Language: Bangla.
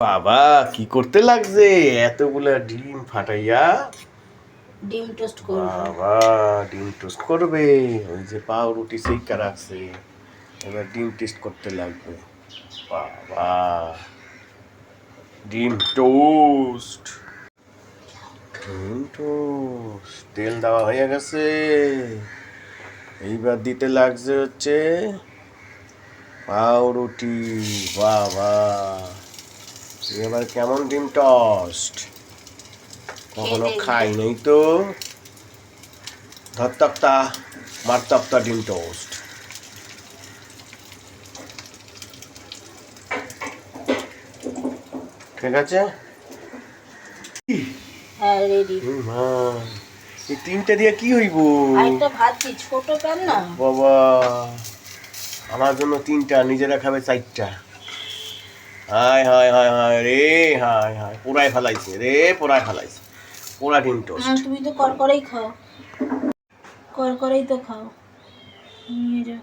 বাবা কি করতে লাগছে এতগুলা ডিম ফাটাইয়া? ডিম টোস্ট করব। বাবা ডিম টোস্ট করবে? ওই যে পাউরুটি সেইকা রাখছে, এবার ডিম টোস্ট করতে লাগবে। বাবা ডিম টোস্ট, ডিম টোস্ট তেল দেওয়া হয়ে গেছে, এইবার দিতে লাগছে হচ্ছে পাউরুটি। বাবা এবার কেমন ডিম টোস্ট, কখনো খাই নাই তো। ধরতক্তা মারতক্তা ডিম টোস্ট। ঠিক আছে, হ্যাঁ রেডি। মা এই তিনটা দিয়ে কি হইব? আরেকটা ভাজি ছোট প্যান না বাবা আমার জন্য তিনটা, নিজেরা খাবে চারটা। হায় হায় হায় হায় রে, হায় হায় পোড়াই ফেলাইছে রে, পোড়াই ফেলাইছে, পোড়া ডিম টোস্ট। তুমি তো করকরেই খাও, করকরেই তো খাও নিয়ে যাও।